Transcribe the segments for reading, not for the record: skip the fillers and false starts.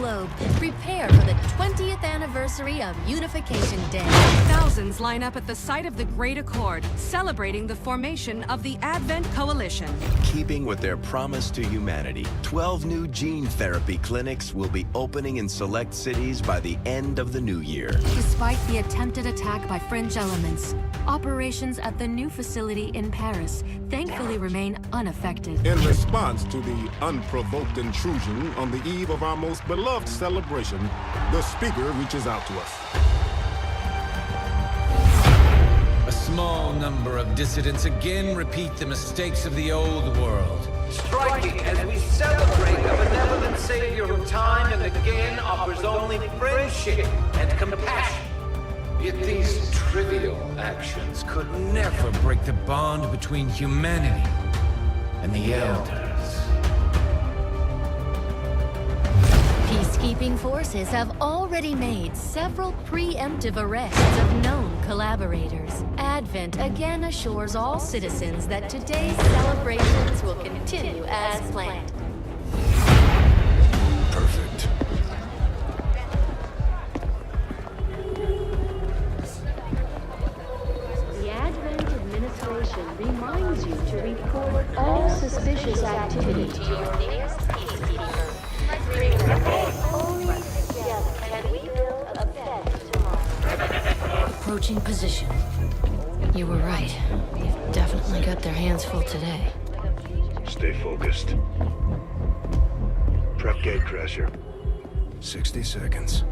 globe prepare for the 20th anniversary of Unification Day. Thousands line up at the site of the Great Accord, celebrating the formation of the Advent Coalition. In keeping with their promise to humanity, 12 new gene therapy clinics will be opening in select cities by the end of the new year. Despite the attempted attack by fringe elements, operations at the new facility in Paris thankfully remain unaffected. In response to the unprovoked intrusion on the eve of our most beloved celebration, the speaker reaches out to us. A small number of dissidents again repeat the mistakes of the old world. Striking as we celebrate a benevolent savior who time and again offers only friendship and compassion. Yet these trivial actions could never break the bond between humanity and the Elders. Peacekeeping forces have already made several preemptive arrests of known collaborators. Advent again assures all citizens that today's celebrations will continue as planned. Perfect. The Advent administration reminds you to report all suspicious activity to your nearest peacekeeper. Only together can we build a better tomorrow. Approaching position. You were right. They've definitely got their hands full today. Stay focused. Prep gate crasher. 60 seconds.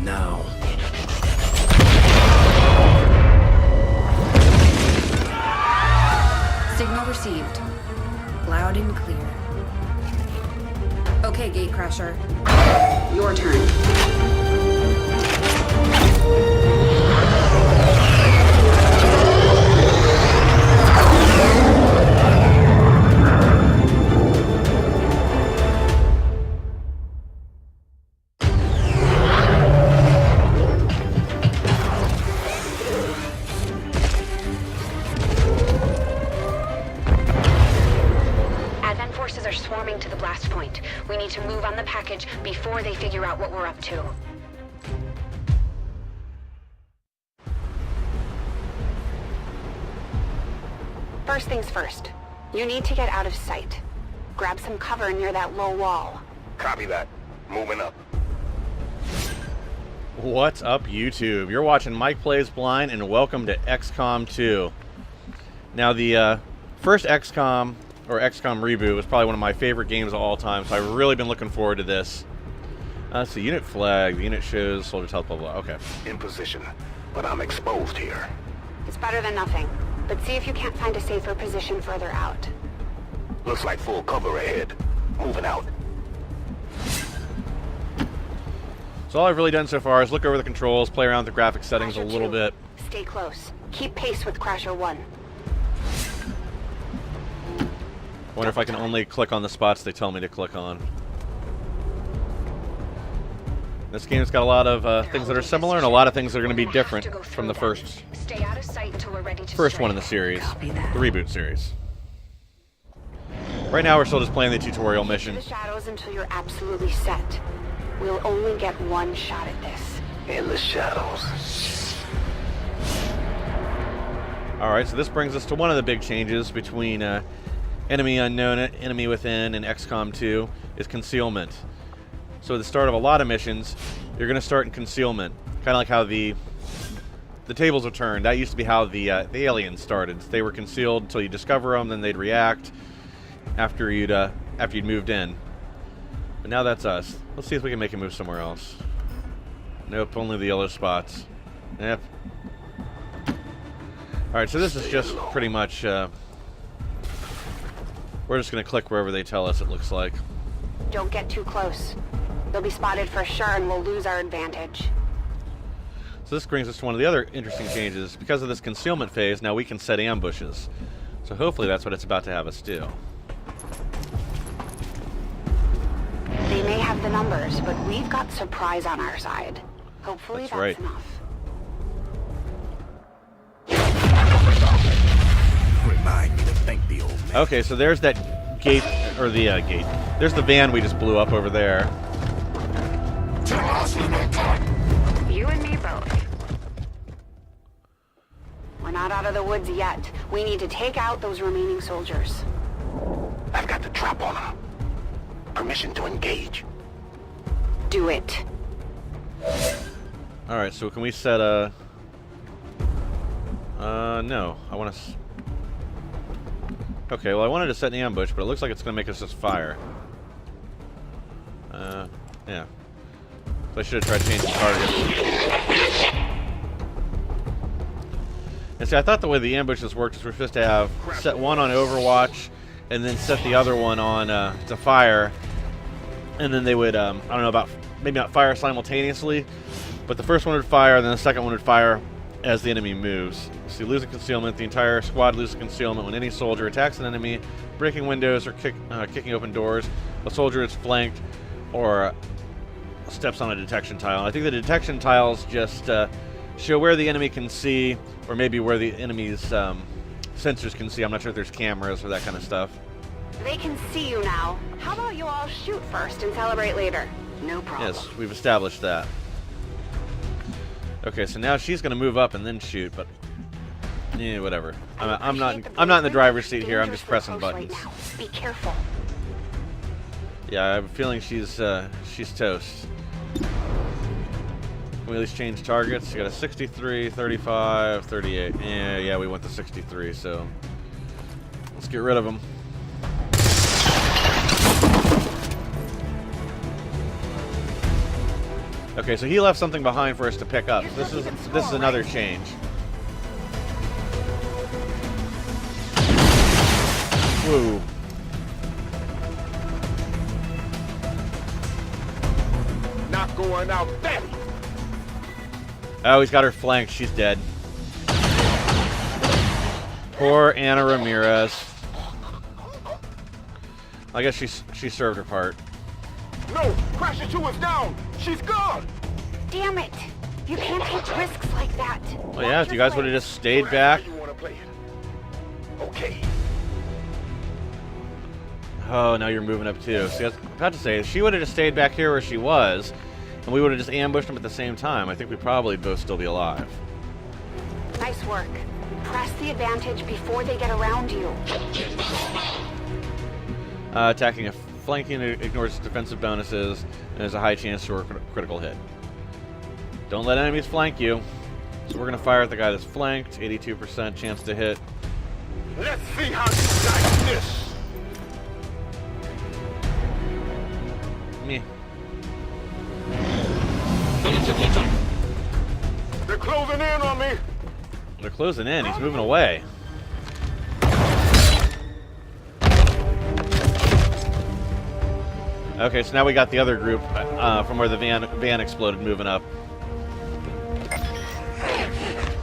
Now. Signal received. Loud and clear. Okay, Gatecrasher. Your turn. Advent forces are swarming to the blast point. We need to move on the package before they figure out what we're up to. First things first. You need to get out of sight. Grab some cover near that low wall. Copy that. Moving up. What's up, YouTube? You're watching Mike Plays Blind, and welcome to Xcom 2. Now, the first Xcom, or Xcom reboot, was probably one of my favorite games of all time, so I've really been looking forward to this. So unit flag, the unit shows soldiers health, blah, blah, okay. In position, but I'm exposed here. It's better than nothing, but see if you can't find a safer position further out. Looks like full cover ahead. Moving out. So all I've really done so far is look over the controls, play around with the graphic settings a little bit. Stay close. Keep pace with Crasher 1. Wonder if I can only click on the spots they tell me to click on. This game's got a lot of things that are similar and a lot of things that are going to be different from the first one in the series, the reboot series. Right now we're still just playing the tutorial mission. The shadows until you're absolutely set. We'll only get one shot at this. In the shadows. Alright, so this brings us to one of the big changes between Enemy Unknown, Enemy Within, and XCOM 2 is concealment. So at the start of a lot of missions, you're going to start in concealment. Kind of like how the tables are turned. That used to be how the aliens started. They were concealed until you discover them, then they'd react after you'd moved in. But now that's us. Let's see if we can make it move somewhere else. Nope, only the yellow spots. Yep. Alright, so this is just pretty much... we're just going to click wherever they tell us, it looks like. Don't get too close. They'll be spotted for sure and we'll lose our advantage. So this brings us to one of the other interesting changes. Because of this concealment phase, now we can set ambushes. So hopefully that's what it's about to have us do. They may have the numbers, but we've got surprise on our side. Hopefully that's right. enough. Remind me to thank the old man. Okay, so there's that gate, or the gate. There's the van we just blew up over there. You and me both. We're not out of the woods yet. We need to take out those remaining soldiers. I've got the trap on them. Permission to engage. Do it. Alright, so can we set a... no. I want to... Okay, well I wanted to set an ambush, but it looks like it's going to make us just fire. Yeah. So I should have tried changing targets. And see, I thought the way the ambushes worked is we're supposed to have set one on Overwatch, and then set the other one on to fire. And then they would, I don't know, about maybe not fire simultaneously, but the first one would fire, and then the second one would fire as the enemy moves. So you lose a concealment. The entire squad loses concealment when any soldier attacks an enemy, breaking windows or kicking open doors. A soldier is flanked or steps on a detection tile. And I think the detection tiles just show where the enemy can see, or maybe where the enemy's sensors can see. I'm not sure if there's cameras or that kind of stuff. They can see you now. How about you all shoot first and celebrate later? No problem. Yes, we've established that. Okay, so now she's going to move up and then shoot, but yeah, whatever. I'm not in the driver's seat here. I'm just pressing buttons. Right now. Be careful. Yeah, I have a feeling she's toast. Can we at least change targets? You got a 63, 35, 38. Yeah, we went to 63, so let's get rid of them. Okay, so he left something behind for us to pick up. This is another change. Whoa. Not going out there. Oh, he's got her flanked. She's dead. Poor Ana Ramirez. I guess she served her part. No, Crasher 2 is down. She's gone. Damn it! You can't take risks like that. Well, yeah, if you guys would have just stayed back. You want to play it? Okay. Oh, now you're moving up too. See, I was about to say, if she would have just stayed back here where she was, and we would have just ambushed them at the same time, I think we'd probably both still be alive. Nice work. Press the advantage before they get around you. Attacking a flanking ignores defensive bonuses, and there's a high chance for a critical hit. Don't let enemies flank you. So we're going to fire at the guy that's flanked. 82% chance to hit. Let's see how you like this. Meh. They're closing in on me. They're closing in. He's moving away. Okay, so now we got the other group from where the van exploded moving up.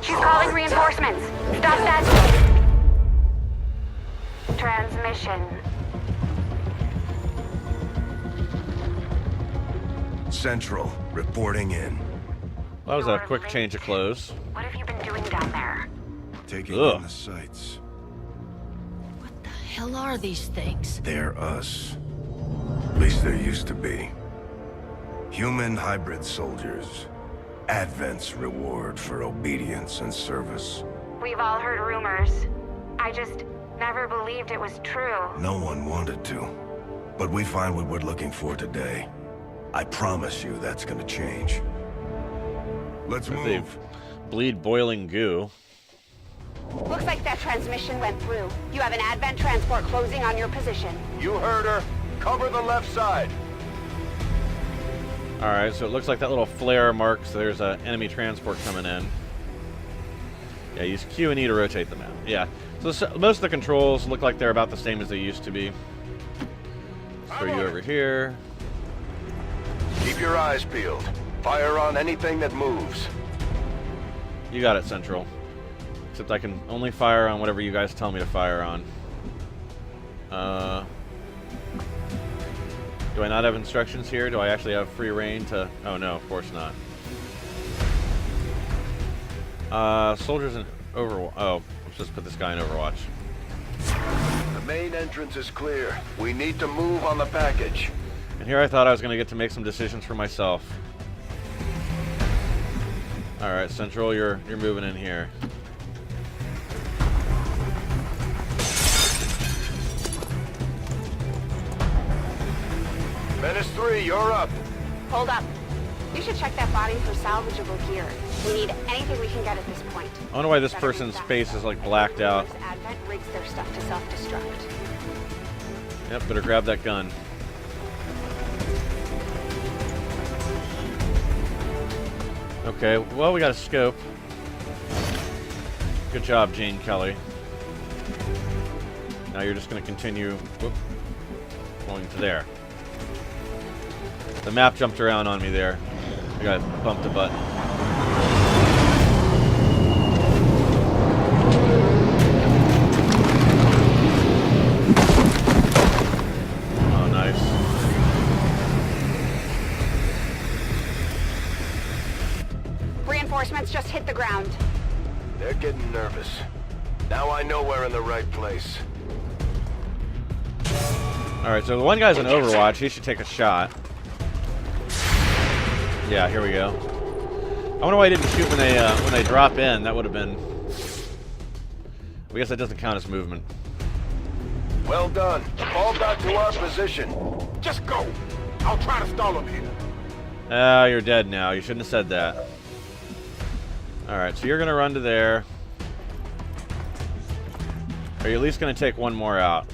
She's calling reinforcements. Stop that. Transmission. Central, reporting in. Well, that was a quick change of clothes. What have you been doing down there? Taking in the sights. What the hell are these things? They're us. At least there used to be. Human hybrid soldiers. Advent's reward for obedience and service. We've all heard rumors. I just never believed it was true. No one wanted to. But we find what we're looking for today. I promise you that's gonna change. Let's move. Bleed boiling goo. Looks like that transmission went through. You have an Advent transport closing on your position. You heard her. Cover the left side. Alright, so it looks like that little flare marks there's an enemy transport coming in. Yeah, use Q and E to rotate them out. Yeah, so most of the controls look like they're about the same as they used to be. Let's throw you over here. Keep your eyes peeled. Fire on anything that moves. You got it, Central. Except I can only fire on whatever you guys tell me to fire on. Do I not have instructions here? Do I actually have free reign to... Oh no, of course not. Soldiers in Overwatch. Oh, let's just put this guy in Overwatch. The main entrance is clear. We need to move on the package. And here I thought I was going to get to make some decisions for myself. Alright, Central, you're moving in here. Menace 3, you're up. Hold up. You should check that body for salvageable gear. We need anything we can get at this point. I wonder why this person's face is like blacked out. Advent rigs their stuff to self-destruct. Yep, better grab that gun. Okay, well, we got a scope. Good job, Jane Kelly. Now you're just going to continue going to there. The map jumped around on me there. I got bumped a button. Oh, nice. Reinforcements just hit the ground. They're getting nervous. Now I know we're in the right place. Alright, so the one guy's in Overwatch. He should take a shot. Yeah, here we go. I wonder why he didn't shoot when they drop in. That would have been... I guess that doesn't count as movement. Well done. Fall back to our position. Just go. I'll try to stall him here. Ah, you're dead now. You shouldn't have said that. Alright, so you're going to run to there. Are you at least going to take one more out?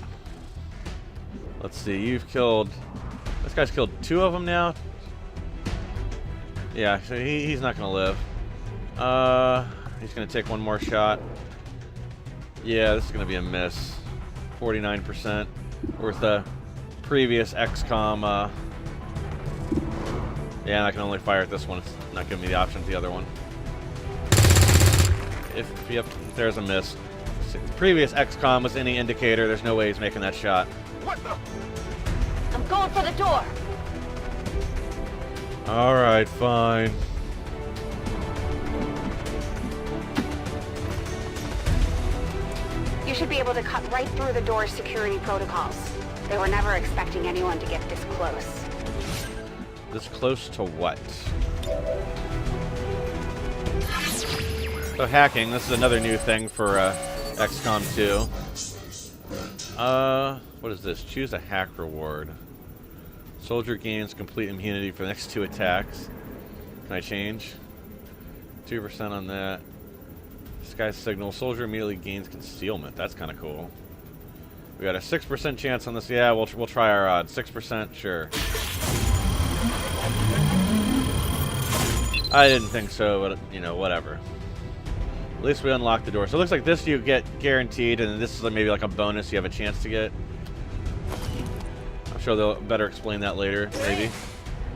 Let's see. You've killed... This guy's killed 2 of them now. Yeah, so he's not going to live. He's going to take one more shot. Yeah, this is going to be a miss. 49% worth the previous XCOM. Yeah, I can only fire at this one. It's not giving me the option to the other one. Yep, there's a miss. If the previous XCOM was any indicator, there's no way he's making that shot. What the? I'm going for the door. Alright, fine. You should be able to cut right through the door's security protocols. They were never expecting anyone to get this close. This close to what? So hacking, this is another new thing for XCOM 2. What is this? Choose a hack reward. Soldier gains complete immunity for the next 2 attacks. Can I change? 2% on that. Disguise signal. Soldier immediately gains concealment. That's kind of cool. We got a 6% chance on this. Yeah, we'll try our odds. 6%, sure. I didn't think so, but you know, whatever. At least we unlocked the door. So it looks like this you get guaranteed, and this is maybe like a bonus you have a chance to get. I'm sure they'll better explain that later, maybe.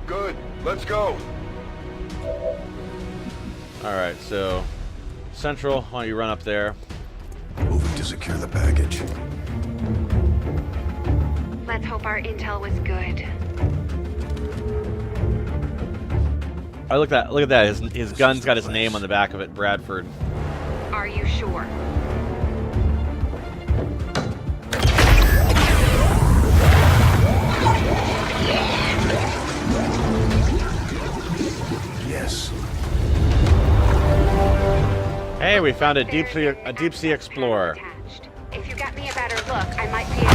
Good. Let's go. Alright, so Central, why don't you run up there? Moving to secure the package. Let's hope our intel was good. Oh, look at that. His gun's got his name on the back of it, Bradford. Are you sure? Yes. Hey, we found a deep sea explorer. If you get me a better look, I might be able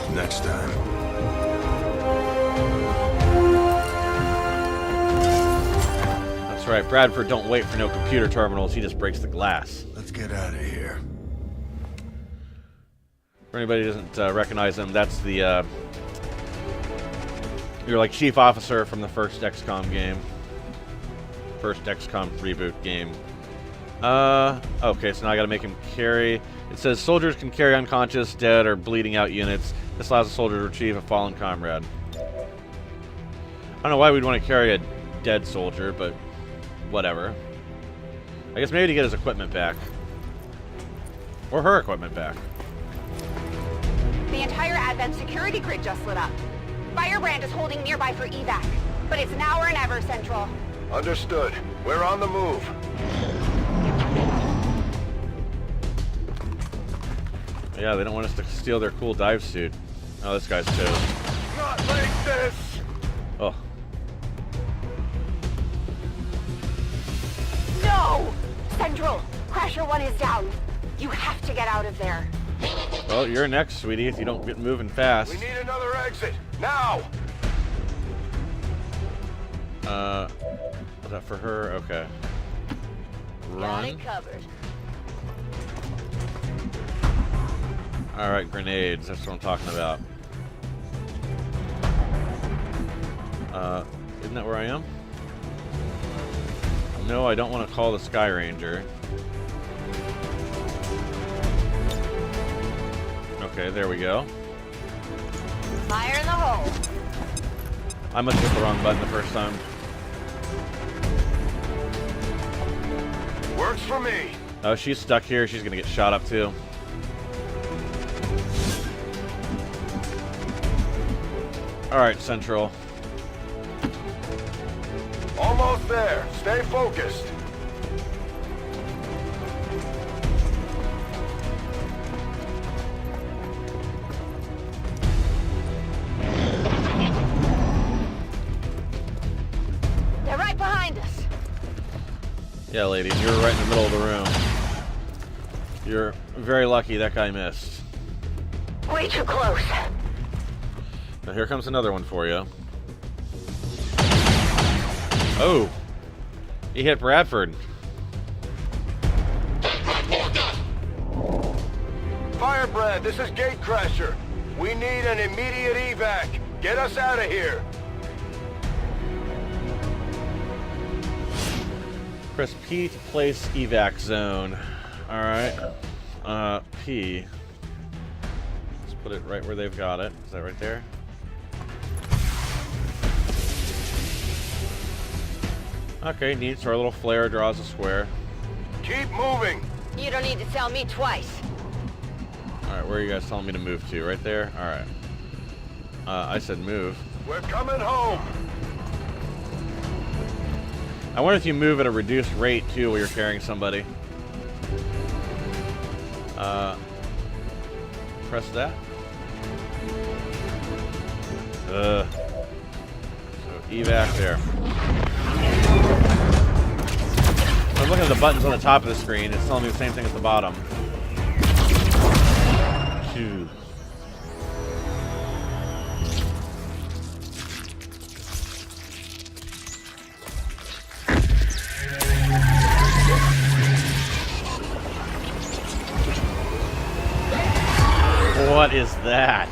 to... Next time. That's right, Bradford don't wait for no computer terminals, he just breaks the glass. Let's get out of here. For anybody who doesn't recognize him, that's the, you're like chief officer from the first XCOM game. First XCOM reboot game. Okay, so now I gotta make him carry. It says soldiers can carry unconscious, dead, or bleeding out units. This allows a soldier to retrieve a fallen comrade. don't know why we'd want to carry a dead soldier, but whatever. I guess maybe to get his equipment back. Or her equipment back. The entire Advent security grid just lit up. Firebrand is holding nearby for evac, but it's now or never, Central. Understood. We're on the move. Yeah, they don't want us to steal their cool dive suit. Oh, this guy's too. Not like this! Oh. No! Central, Crasher 1 is down. You have to get out of there. Well, you're next, sweetie, if you don't get moving fast. We need another exit. Now! Was that for her? Okay. Run. Got it covered. Alright, grenades. That's what I'm talking about. Isn't that where I am? No, I don't want to call the Sky Ranger. Okay, there we go. Fire in the hole. I must have hit the wrong button the first time. Works for me. Oh, she's stuck here. She's gonna get shot up too. Alright, Central. Almost there. Stay focused. They're right behind us. Yeah, lady, you're right in the middle of the room. You're very lucky that guy missed. Way too close. Now here comes another one for you. Oh, he hit Bradford. Firebrand, this is Gatecrasher. We need an immediate evac. Get us out of here. Press P to place evac zone. Alright. P. Let's put it right where they've got it. Is that right there? Okay, neat. So our little flare draws a square. Keep moving. You don't need to tell me twice. Alright, where are you guys telling me to move to? Right there? Alright. I said move. We're coming home. I wonder if you move at a reduced rate too while you're carrying somebody. Press that. So evac there. I'm looking at the buttons on the top of the screen. It's telling me the same thing at the bottom. Phew. What is that?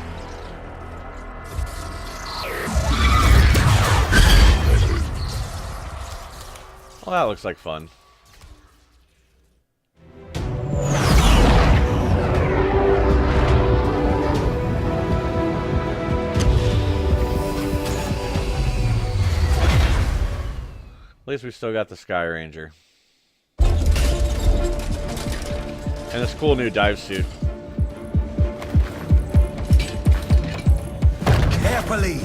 Well, that looks like fun. At least we've still got the Sky Ranger. And this cool new dive suit. Carefully!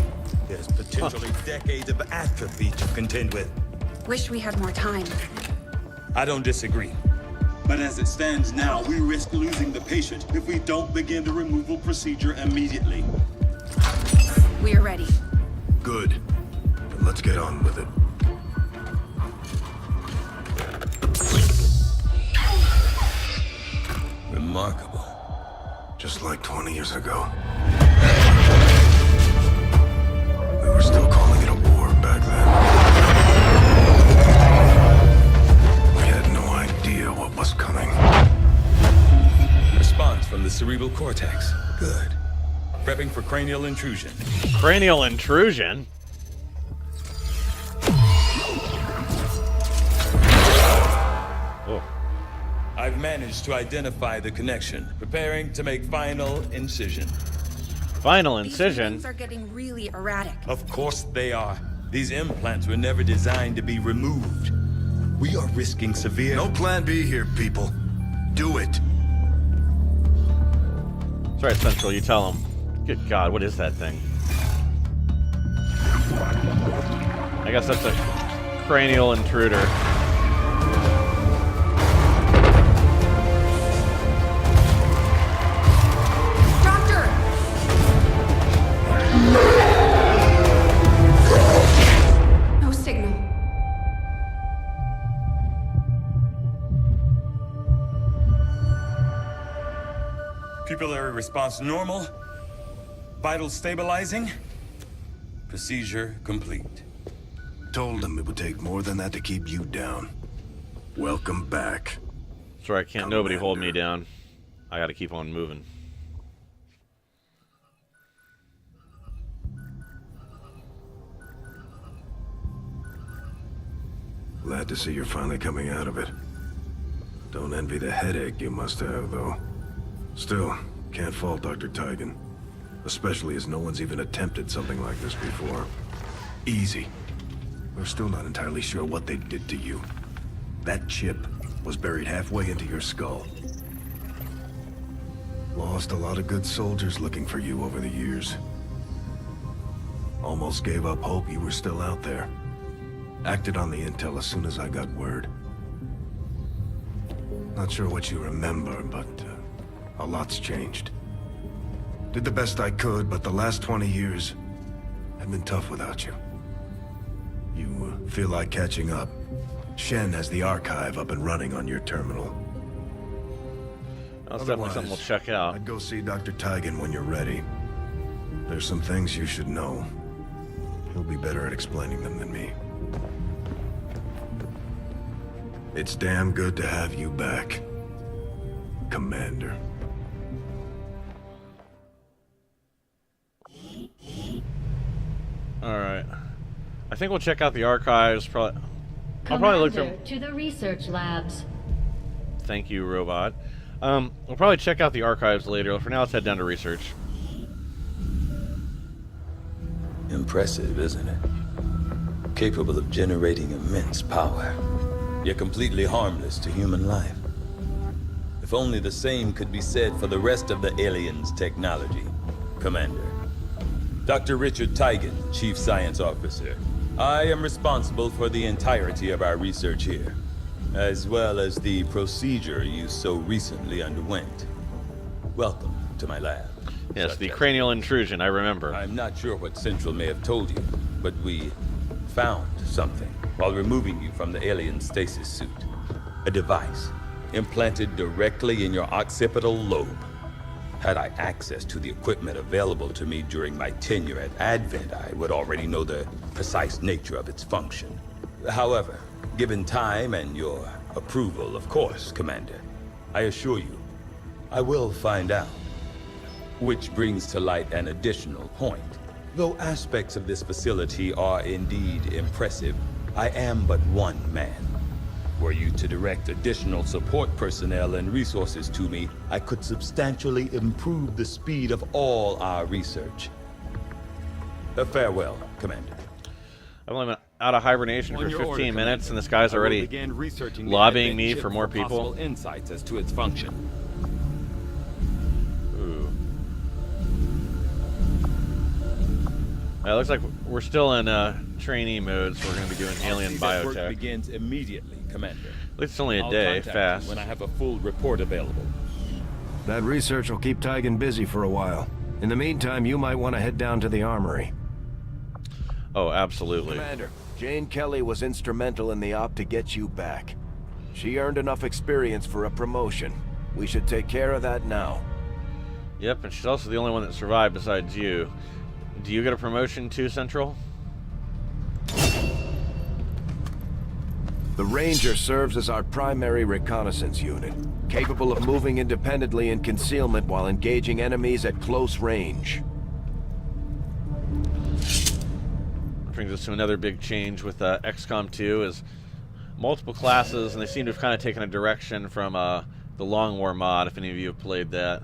There's potentially decades of atrophy to contend with. Wish we had more time. I don't disagree. But as it stands now, we risk losing the patient if we don't begin the removal procedure immediately. We're ready. Good. Then let's get on with it. Remarkable. Just like 20 years ago. We were still calling it a war back then. We had no idea what was coming. Response from the cerebral cortex. Good. Prepping for cranial intrusion. Cranial intrusion? Oh. I've managed to identify the connection. Preparing to make final incision. Final incision? These readings are getting really erratic. Of course they are. These implants were never designed to be removed. We are risking severe... No plan B here, people. Do it. That's right, Central, you tell him. Good God, what is that thing? I guess that's a cranial intruder. Doctor! No signal. Pupillary response normal. Vital stabilizing. Procedure complete. Told them it would take more than that to keep you down. Welcome back. Sorry, can't nobody hold me down. I gotta keep on moving. Glad to see you're finally coming out of it. Don't envy the headache you must have, though. Still, can't fault Dr. Tigan. Especially as no one's even attempted something like this before. Easy. We're still not entirely sure what they did to you. That chip was buried halfway into your skull. Lost a lot of good soldiers looking for you over the years. Almost gave up hope you were still out there. Acted on the intel as soon as I got word. Not sure what you remember, but a lot's changed. Did the best I could, but the last 20 years have been tough without you. You feel like catching up. Shen has the archive up and running on your terminal. That's definitely something we'll check out. I'd go see Dr. Tigan when you're ready. There's some things you should know. He'll be better at explaining them than me. It's damn good to have you back, Commander. Alright. I think we'll check out the archives. I'll probably look through... to the research labs. Thank you, robot. We'll probably check out the archives later. For now, let's head down to research. Impressive, isn't it? Capable of generating immense power, yet completely harmless to human life. If only the same could be said for the rest of the aliens' technology, Commander. Dr. Richard Tigan, Chief Science Officer. I am responsible for the entirety of our research here, as well as the procedure you so recently underwent. Welcome to my lab. Yes, the cranial intrusion, I remember. I'm not sure what Central may have told you, but we found something while removing you from the alien stasis suit. A device implanted directly in your occipital lobe. Had I access to the equipment available to me during my tenure at Advent, I would already know the precise nature of its function. However, given time and your approval, of course, Commander, I assure you, I will find out. Which brings to light an additional point. Though aspects of this facility are indeed impressive, I am but one man. Were you to direct additional support personnel and resources to me, I could substantially improve the speed of all our research. Farewell, Commander. I've only been out of hibernation for 15 minutes, and this guy's already lobbying me for more people. Insights as to its function. Ooh. It looks like we're still in trainee mode, so we're going to be doing alien biotech. Work begins immediately, Commander. At least it's only a day, fast. When I have a full report available. That research will keep Tigan busy for a while. In the meantime, you might want to head down to the armory. Oh, absolutely. Commander, Jane Kelly was instrumental in the op to get you back. She earned enough experience for a promotion. We should take care of that now. Yep, and she's also the only one that survived besides you. Do you get a promotion too, Central? The Ranger serves as our primary reconnaissance unit, capable of moving independently in concealment while engaging enemies at close range. Brings us to another big change with Xcom 2 is multiple classes, and they seem to have kind of taken a direction from the Long War mod, if any of you have played that.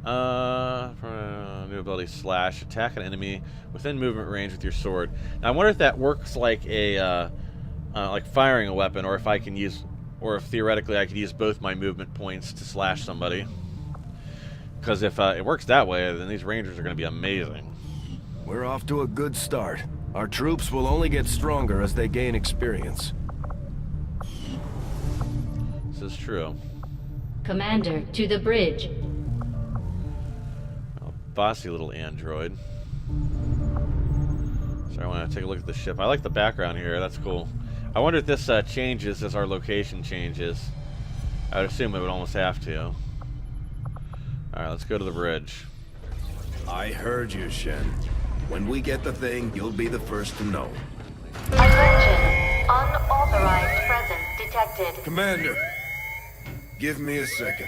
New ability slash. Attack an enemy within movement range with your sword. Now I wonder if that works like a like firing a weapon, or if I can use, or if theoretically I could use both my movement points to slash somebody. Because if it works that way, then these rangers are going to be amazing. We're off to a good start. Our troops will only get stronger as they gain experience. This is true. Commander, to the bridge. Oh, bossy little android. So I want to take a look at the ship. I like the background here. That's cool. I wonder if this changes as our location changes. I would assume it would almost have to. Alright, let's go to the bridge. I heard you, Shen. When we get the thing, you'll be the first to know. Attention. Unauthorized presence detected. Commander, give me a second.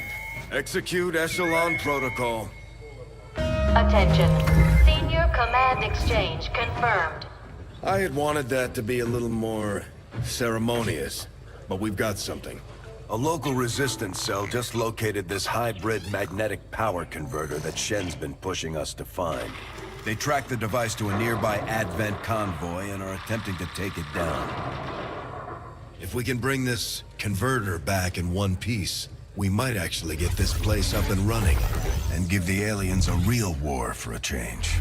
Execute Echelon Protocol. Attention. Senior command exchange confirmed. I had wanted that to be a little more ceremonious, but we've got something. A local resistance cell just located this hybrid magnetic power converter that Shen's been pushing us to find. They tracked the device to a nearby Advent convoy and are attempting to take it down. If we can bring this converter back in one piece, we might actually get this place up and running and give the aliens a real war for a change.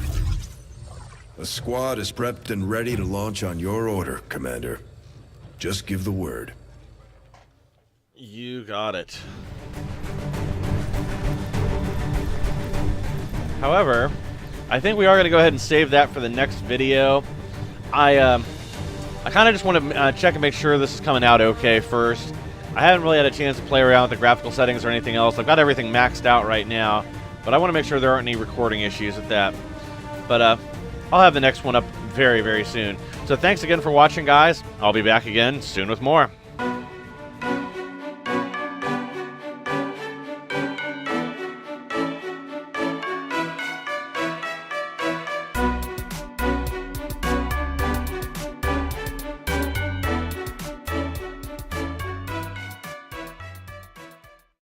The squad is prepped and ready to launch on your order, Commander. Just give the word. You got it. However, I think we are going to go ahead and save that for the next video. I kind of just want to check and make sure this is coming out okay first. I haven't really had a chance to play around with the graphical settings or anything else. I've got everything maxed out right now, but I want to make sure there aren't any recording issues with that. But I'll have the next one up very, very soon. So thanks again for watching, guys. I'll be back again soon with more.